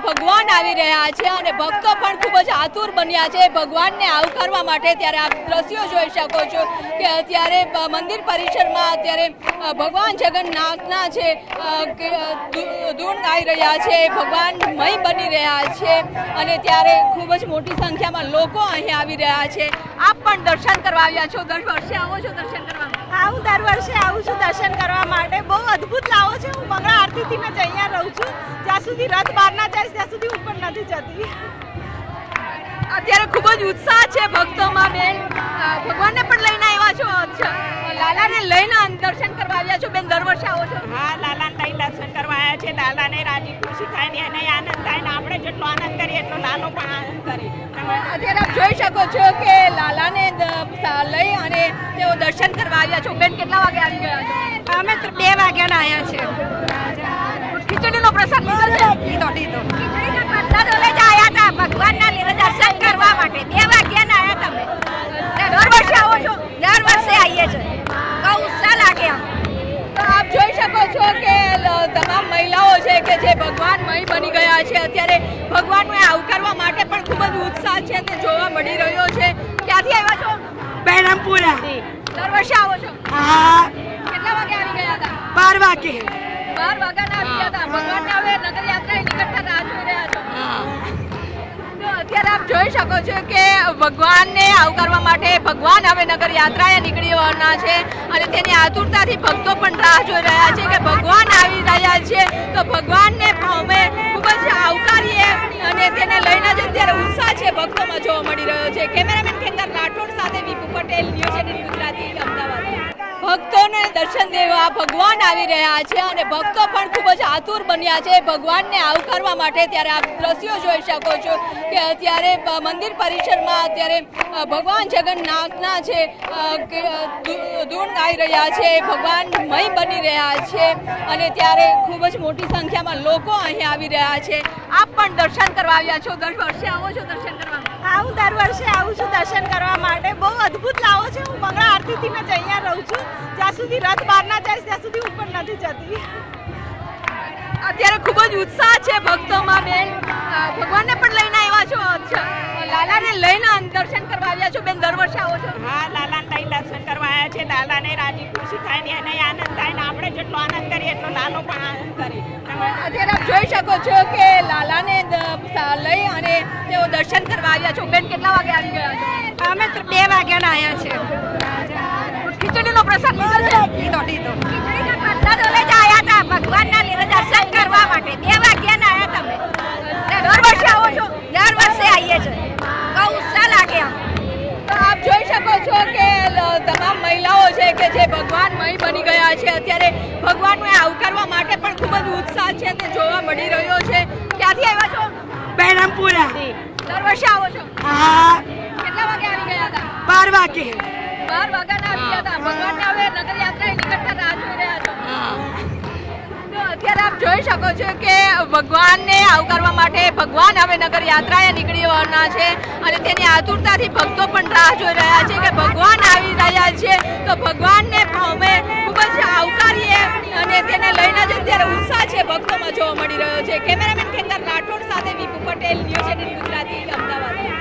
ભગવાન આવી રહ્યા છે અને ભક્તો પણ ખૂબ જ આતુર બન્યા છે ભગવાનને આવકારવા માટે। ત્યારે આપ દ્રશ્યો જોઈ શકો છો કે અત્યારે મંદિર પરિસરમાં અત્યારે ભગવાન જગન્નાથના છે ધૂન ગાઈ રહ્યા છે, ભગવાનમય બની રહ્યા છે અને ત્યારે ખૂબ જ મોટી સંખ્યામાં લોકો અહીં આવી રહ્યા છે। આપ પણ દર્શન કરવા આવ્યા છો, દર વર્ષે આવો છો દર્શન કરવા? હા, હું દર વર્ષે આવું છું દર્શન કરવા માટે। બહુ અદ્ભુત લાવો છે। હું મંગળા આરતીથી જ અહીંયા રહું છું। જ્યાં સુધી રથ બહાર ના જાય ત્યાં સુધી ઉપર નથી જતી। અત્યારે ખૂબ જ ઉત્સાહ છે ભક્તોમાં બેન, ભગવાનને પણ લઈને આવ્યા છો? અચ્છા, લાલાને લઈને દર્શન કરવા આવ્યા છો બેન? દર વર્ષે આવો છો? હા, લાલાને લઈને દર્શન કરવા આવ્યા છે। લાલાને રાજી ખુશી થાય ને એને આનંદ થાય ને આપણે જેટલો આનંદ કરીએ એટલો લાલો પણ આનંદ કરે। અત્યારે આપ જોઈ શકો છો કે લાલાને લઈ અને તેઓ દર્શન કરવા આવ્યા છો બેન। કેટલા વાગે આવી ગયા છો? અમે 2 વાગ્યાના આવ્યા છે। ખીચડીનો પ્રસાદ લીધો છે? લીધો। ખીચડીના પ્રસાદ લઈ જ આવ્યા હતા ભગવાનના લીધે દર્શન કરવા માટે। 2 વાગ્યાના આવ્યા તમે? દર વર્ષે આવો છો? દર વર્ષે આવીએ છીએ। બહુ ઉત્સાહ લાગે। તો આપ જોઈ શકો છો કે તમામ મહિલાઓ છે કે જે ભગવાનમય બની ગયા છે। અત્યારે ભગવાનને આવકારવા માટે પણ ખૂબ જ ઉત્સાહ છે તે જોવા મળી રહ્યો છે। ક્યાંથી આવ્યા છો? બેરમપુરા। દર વર્ષે આવો છો? હા। કેટલા વાગે આવી ગયા હતા? 12 વાગે। 12 વાગ્યાના આવી ગયા હતા। ભગવાનને હવે નગર યાત્રા નીકળતા રાહ જોઈ રહ્યા છો? તો અત્યારે આપ જોઈ શકો છો કે ભગવાનને આવકારવા માટે ભગવાન હવે નગર યાત્રાએ નીકળવાના છે અને તેની આતુરતાથી ભક્તો પણ રાહ જોઈ રહ્યા છે કે ભગવાન આવી રહ્યા છે તો ભગવાનને અમે ખૂબ જ આવકારીએ અને તેને લઈને જ અત્યારે ઉત્સાહ છે ભક્તોમાં જોવા મળી રહ્યો છે। કેમેરામેન કેતન રાઠોડ સાથે વિપુ પટેલ, ન્યૂઝ 18 ગુજરાતી, અમદાવાદ। ભક્તોને દર્શન દેવા ભગવાન આવી રહ્યા છે અને ભક્તો પણ ખૂબ જ આતુર બન્યા છે ભગવાનને આવકારવા માટે। ત્યારે આપ દ્રશ્યો જોઈ શકો છો કે અત્યારે મંદિર પરિસરમાં અત્યારે ભગવાન જગન્નાથના છે ધૂન ગાઈ રહ્યા છે, ભગવાનમય બની રહ્યા છે અને ત્યારે ખૂબ જ મોટી સંખ્યામાં લોકો અહીં આવી રહ્યા છે। આપ પણ દર્શન કરવા આવ્યા છો? દર વર્ષે આવો છો દર્શન કરવા? હા, હું દર વર્ષે આવું છું દર્શન કરવા માટે। બહુ અદ્ભુત લાવો છે। હું મંગળા આરતીથી જ અહીંયા રહું છું। જ્યાં સુધી રથ બહાર ના જાય ત્યાં સુધી ઉપર નથી જતી। અત્યારે ખૂબ જ ઉત્સાહ છે ભક્તોમાં બેન, ભગવાનને પણ લઈને આવ્યા છો? અચ્છા, લાલાને લઈને દર્શન કરવા આવ્યા છો બેન? દર વર્ષે આવો છો? હા, લાલાને લઈને દર્શન કરવા આવ્યા છે। લાલાને રાજી ખુશી થાય ને એને આનંદ થાય ને આપણે જેટલો આનંદ કરીએ એટલો લાલો પણ આનંદ કરે। અત્યારે આપ જોઈ શકો છો કે લાલાને લઈ અને તેઓ દર્શન કરવા આવ્યા છો બેન? કેટલા વાગે આવી ગયા છો? અમે 2 વાગ્યાના આવ્યા છે। ખીચડીનો પ્રસાદ લીધો છે? લીધો। ખીચડીના પ્રસાદ લઈ જ આવ્યા હતા ભગવાનના લીધે દર્શન કરવા માટે। 2 વાગ્યાના આવ્યા તમે? દર વર્ષે આવો છો? દર વર્ષે આવીએ છીએ। બહુ ઉત્સાહ લાગે। તો આપ જોઈ શકો છો કે તમામ મહિલાઓ છે કે જે ભગવાનમય બની ગયા છે। અત્યારે ભગવાનને આવકારવા માટે પણ ખૂબ જ ઉત્સાહ છે તે જોવા મળી રહ્યો છે। ક્યાંથી આવ્યા છો? બેરમપુરા। દર વર્ષે આવો છો? હા। કેટલા વાગે આવી ગયા હતા? 12 વાગે। 12 વાગ્યાના આવી ગયા હતા। ભગવાનને હવે નગર યાત્રાએ નીકળતા રાહ જોઈ રહ્યા છો? તો અત્યારે આપ જોઈ શકો છો કે ભગવાનને આવકારવા માટે ભગવાન હવે નગર યાત્રાએ નીકળવાના છે અને તેની આતુરતાથી ભક્તો પણ રાહ જોઈ રહ્યા છે કે ભગવાન આવી રહ્યા છે તો ભગવાનને અમે ખૂબ જ આવકારીએ અને તેને લઈને જ અત્યારે ઉત્સાહ છે ભક્તોમાં જોવા મળી રહ્યો છે। કેમેરામેન કેતન રાઠોડ સાથે વિપુ પટેલ, ન્યૂઝ 18 ગુજરાતી, અમદાવાદ।